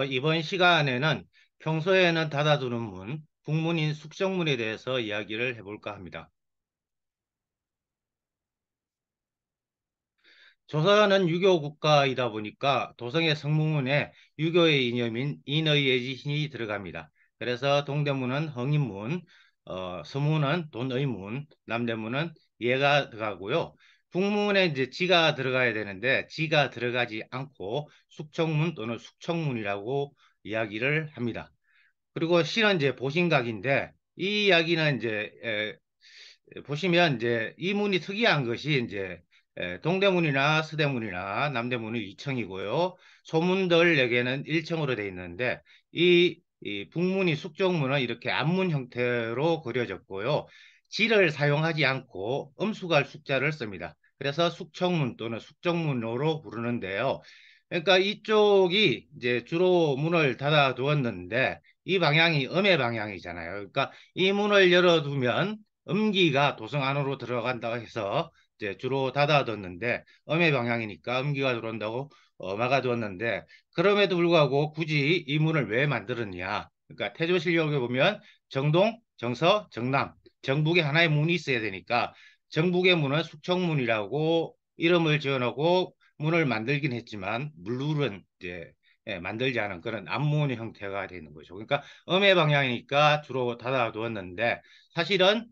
이번 시간에는 평소에는 닫아두는 문, 북문인 숙청문에 대해서 이야기를 해볼까 합니다. 조선은 유교 국가이다 보니까 도성의 성문에 유교의 이념인 인의예지신이 들어갑니다. 그래서 동대문은 흥인문, 서문은 돈의문, 남대문은 예가 들어가고요. 북문에 이제 지가 들어가야 되는데 지가 들어가지 않고 숙청문 또는 숙청문이라고 이야기를 합니다. 그리고 실은 이제 보신각인데 이 이야기는 이제 보시면 이제 이 문이 특이한 것이 이제 동대문이나 서대문이나 남대문이 2층이고요. 소문들 4개는 1층으로 되어 있는데 이 북문이 숙정문은 이렇게 앞문 형태로 그려졌고요. 지를 사용하지 않고 음수갈 숙자를 씁니다. 그래서 숙청문 또는 숙정문으로 부르는데요. 그러니까 이쪽이 이제 주로 문을 닫아 두었는데 이 방향이 음의 방향이잖아요. 그러니까 이 문을 열어두면 음기가 도성 안으로 들어간다고 해서 이제 주로 닫아뒀는데 음의 방향이니까 음기가 들어온다고 막아두었는데 그럼에도 불구하고 굳이 이 문을 왜 만들었냐? 그러니까 태조실록에 보면 정동, 정서, 정남, 정북에 하나의 문이 있어야 되니까 정북의 문은 숙청문이라고 이름을 지어놓고 문을 만들긴 했지만 물룰은 이제 만들지 않은 그런 앞문 형태가 되는 거죠. 그러니까 음의 방향이니까 주로 닫아두었는데 사실은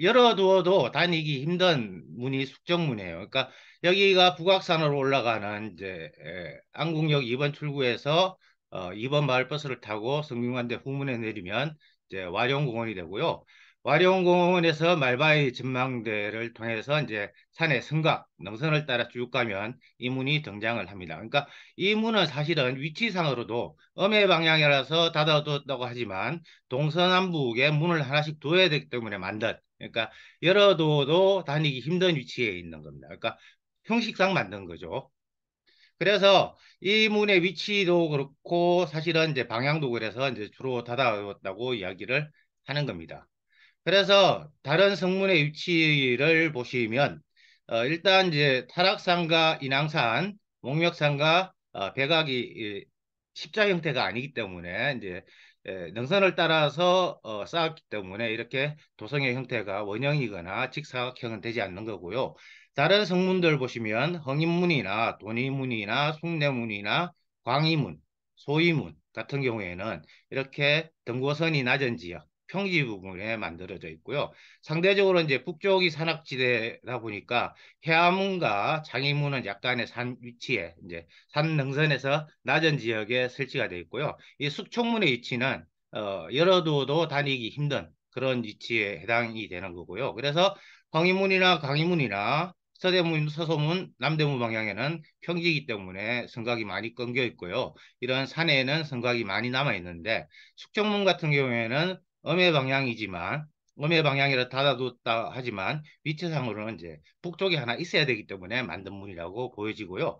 열어두어도 다니기 힘든 문이 숙정문이에요. 그러니까 여기가 북악산으로 올라가는 이제 안국역 2번 출구에서 2번 마을버스를 타고 성균관대 후문에 내리면 이제 와룡공원이 되고요. 와룡공원에서 말바위 전망대를 통해서 이제 산의 성곽, 능선을 따라 쭉 가면 이 문이 등장을 합니다. 그러니까 이 문은 사실은 위치상으로도 음의 방향이라서 닫아뒀다고 하지만 동서남북에 문을 하나씩 둬야 되기 때문에 만든 그러니까 열어둬도 다니기 힘든 위치에 있는 겁니다. 그러니까 형식상 만든 거죠. 그래서 이 문의 위치도 그렇고 사실은 이제 방향도 그래서 이제 주로 닫아뒀다고 이야기를 하는 겁니다. 그래서 다른 성문의 위치를 보시면 일단 이제 타락산과 인왕산, 목멱산과 백악이 십자 형태가 아니기 때문에 이제 능선을 따라서 쌓았기 때문에 이렇게 도성의 형태가 원형이거나 직사각형은 되지 않는 거고요. 다른 성문들 보시면 흥인문이나 돈이문이나 숭례문이나 광이문, 소이문 같은 경우에는 이렇게 등고선이 낮은 지역 평지 부분에 만들어져 있고요. 상대적으로 이제 북쪽이 산악지대다 보니까 해암문과 장이문은 약간의 산 위치에 이제 산 능선에서 낮은 지역에 설치가 되어 있고요. 이 숙청문의 위치는 열어두어도 다니기 힘든 그런 위치에 해당이 되는 거고요. 그래서 황희문이나 강희문이나 서대문, 서소문, 남대문 방향에는 평지이기 때문에 성곽이 많이 끊겨 있고요. 이런 산에는 성곽이 많이 남아 있는데 숙청문 같은 경우에는 음의 방향이지만 음의 방향이라 닫아뒀다 하지만 위치상으로는 이제 북쪽에 하나 있어야 되기 때문에 만든 문이라고 보여지고요.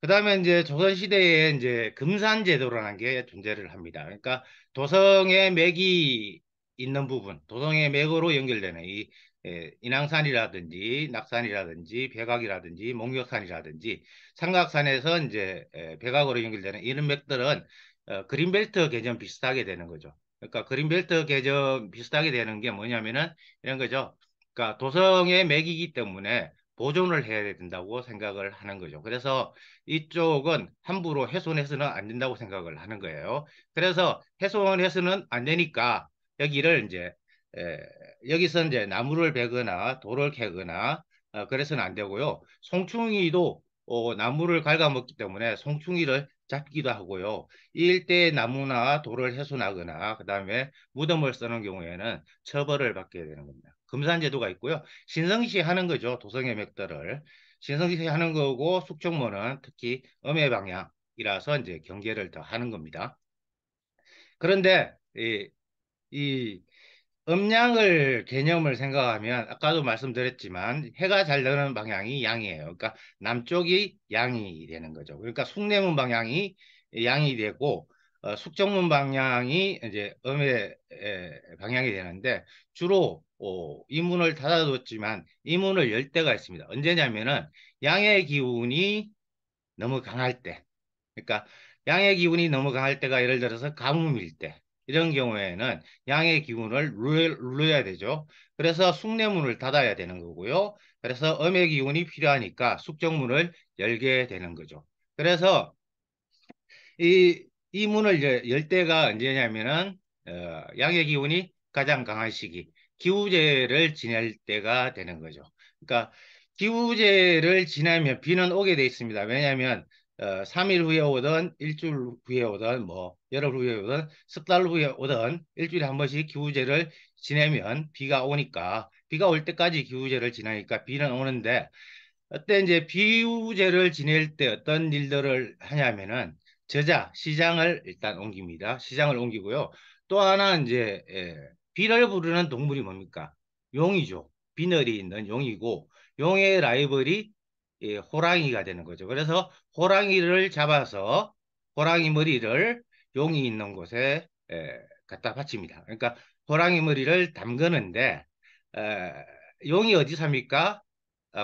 그다음에 이제 조선시대에 이제 금산제도라는 게 존재를 합니다. 그러니까 도성의 맥이 있는 부분, 도성의 맥으로 연결되는 이 인왕산이라든지 낙산이라든지 백악이라든지 목욕산이라든지 삼각산에서 이제 백악으로 연결되는 이런 맥들은 그린벨트 개념 비슷하게 되는 거죠. 그러니까 그린벨트 개념 비슷하게 되는 게 뭐냐면은 이런 거죠. 그러니까 도성의 맥이기 때문에 보존을 해야 된다고 생각을 하는 거죠. 그래서 이쪽은 함부로 훼손해서는 안 된다고 생각을 하는 거예요. 그래서 훼손해서는 안 되니까 여기를 이제 에, 여기서 이제 나무를 베거나 돌을 캐거나 그래서는 안 되고요. 송충이도 나무를 갉아먹기 때문에 송충이를 잡기도 하고요. 이 일대의 나무나 돌을 훼손하거나 그다음에 무덤을 쓰는 경우에는 처벌을 받게 되는 겁니다. 금산제도가 있고요. 신성시 하는 거죠. 도성의 맥들을. 신성시 하는 거고 숙청문은 특히 음의 방향이라서 이제 경계를 더 하는 겁니다. 그런데 이 음양을 개념을 생각하면 아까도 말씀드렸지만 해가 잘 드는 방향이 양이에요. 그러니까 남쪽이 양이 되는 거죠. 그러니까 숭례문 방향이 양이 되고 숙정문 방향이 이제 음의 방향이 되는데 주로 이 문을 닫아뒀지만 이 문을 열 때가 있습니다. 언제냐면은 양의 기운이 너무 강할 때 그러니까 양의 기운이 너무 강할 때가 예를 들어서 가뭄일 때 이런 경우에는 양의 기운을 눌러야 되죠. 그래서 숙내문을 닫아야 되는 거고요. 그래서 음의 기운이 필요하니까 숙정문을 열게 되는 거죠. 그래서 이 문을 이제 열 때가 언제냐면은 양의 기운이 가장 강한 시기, 기우제를 지낼 때가 되는 거죠. 그러니까 기우제를 지나면 비는 오게 돼 있습니다. 왜냐하면 3일 후에 오든 일주일 후에 오든 뭐 열흘 후에 오든 석 달 후에 오든 일주일에 한 번씩 기우제를 지내면 비가 오니까 비가 올 때까지 기우제를 지나니까 비는 오는데 그때 이제 비우제를 지낼 때 어떤 일들을 하냐면은 시장을 일단 옮깁니다. 시장을 옮기고요. 또 하나 이제 비를 부르는 동물이 뭡니까? 용이죠. 비늘이 있는 용이고 용의 라이벌이 호랑이가 되는 거죠. 그래서 호랑이를 잡아서 호랑이 머리를 용이 있는 곳에 갖다 바칩니다. 그러니까 호랑이 머리를 담그는데 에, 용이 어디 삽니까?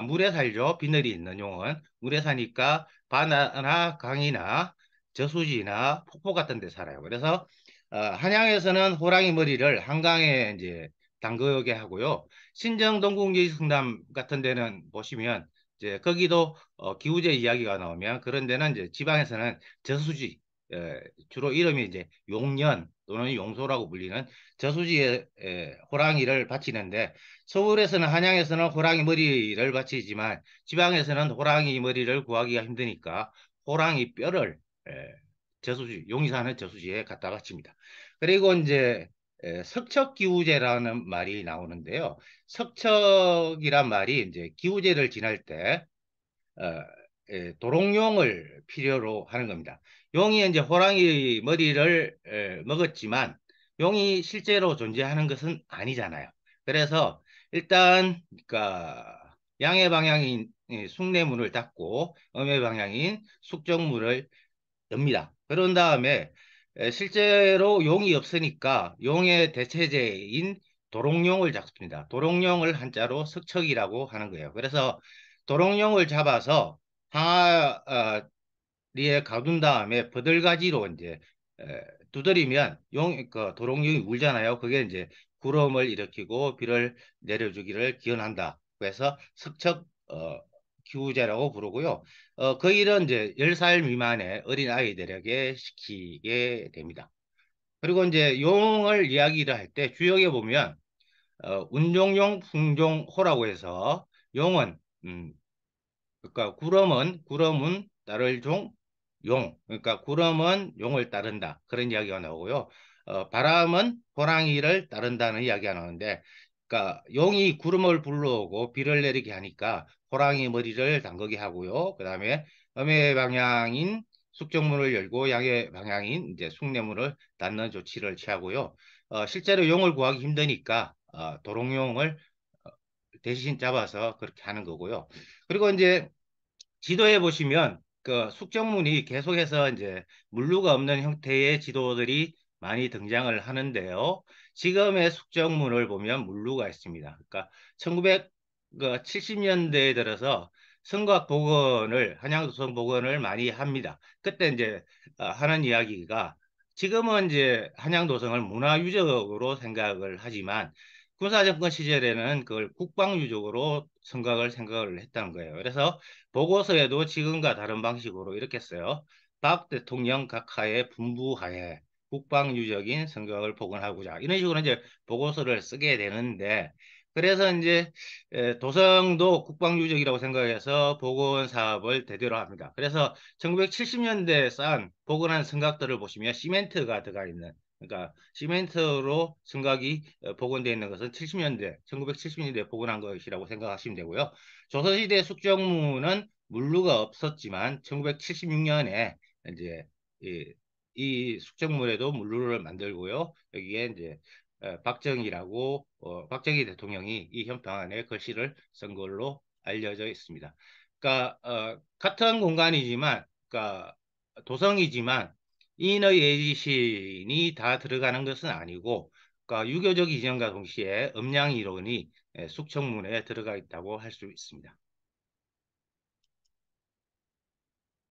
물에 살죠. 비늘이 있는 용은 물에 사니까 바다나 강이나 저수지나 폭포 같은 데 살아요. 그래서 한양에서는 호랑이 머리를 한강에 이제 담그게 하고요. 신정 동국리 성남 같은 데는 보시면 이제 거기도 기우제 이야기가 나오면 그런 데는 이제 지방에서는 저수지 주로 이름이 이제 용년 또는 용소라고 불리는 저수지에 호랑이를 바치는데 서울에서는 한양에서는 호랑이 머리를 바치지만 지방에서는 호랑이 머리를 구하기가 힘드니까 호랑이 뼈를 저수지 용이 사는 저수지에 갖다 바칩니다. 그리고 이제 석척기우제라는 말이 나오는데요. 석척이란 말이 이제 기우제를 지날 때 어, 도롱뇽을 필요로 하는 겁니다. 용이 이제 호랑이 머리를 먹었지만 용이 실제로 존재하는 것은 아니잖아요. 그래서 일단 그러니까 양의 방향인 숭례문을 닫고 음의 방향인 숙정문을 엽니다. 그런 다음에 실제로 용이 없으니까 용의 대체제인 도롱뇽을 잡습니다. 도롱뇽을 한자로 석척이라고 하는 거예요. 그래서 도롱뇽을 잡아서 항아리에 가둔 다음에 버들가지로 이제 두드리면 그 도롱뇽이 울잖아요. 그게 이제 구름을 일으키고 비를 내려주기를 기원한다. 그래서 석척 기우제라고 부르고요. 그 일은 이제 10살 미만의 어린 아이들에게 시키게 됩니다. 그리고 이제 용을 이야기를 할 때 주역에 보면 운종용, 풍종호라고 해서 용은 그러니까 구름은 따를 종, 용. 그러니까 구름은 용을 따른다. 그런 이야기가 나오고요. 바람은 호랑이를 따른다는 이야기가 나오는데, 그러니까 용이 구름을 불러오고 비를 내리게 하니까 호랑이 머리를 담그게 하고요. 그다음에 음의 방향인 숙정문을 열고 양의 방향인 이제 숭례문을 닫는 조치를 취하고요. 실제로 용을 구하기 힘드니까 도롱용을 대신 잡아서 그렇게 하는 거고요. 그리고 이제 지도에 보시면 그 숙정문이 계속해서 이제 물루가 없는 형태의 지도들이 많이 등장을 하는데요. 지금의 숙정문을 보면 물루가 있습니다. 그러니까 1970년대에 들어서 성곽 복원을 한양도성 복원을 많이 합니다. 그때 이제 하는 이야기가 지금은 이제 한양도성을 문화유적으로 생각을 하지만 군사정권 시절에는 그걸 국방유적으로 생각을 했다는 거예요. 그래서 보고서에도 지금과 다른 방식으로 이렇게 써요. 박 대통령 각하의 분부하에 국방유적인 성곽을 복원하고자 이런 식으로 이제 보고서를 쓰게 되는데 그래서 이제 도성도 국방유적이라고 생각해서 복원 사업을 대대로 합니다. 그래서 1970년대 쌓은 복원한 성곽들을 보시면 시멘트가 들어가 있는 그러니까 시멘트로 성곽이 복원되어 있는 것은 1970년대 복원한 것이라고 생각하시면 되고요. 조선시대 숙정문은 물루가 없었지만 1976년에 이제 이 숙정문에도 물루를 만들고요. 여기에 이제 박정희 대통령이 이 현판에 글씨를 쓴 걸로 알려져 있습니다. 그러니까 같은 공간이지만, 그러니까 도성이지만 인의 애지신이 다 들어가는 것은 아니고, 그러니까 유교적 이전과 동시에 음양 이론이 숙청문에 들어가 있다고 할 수 있습니다.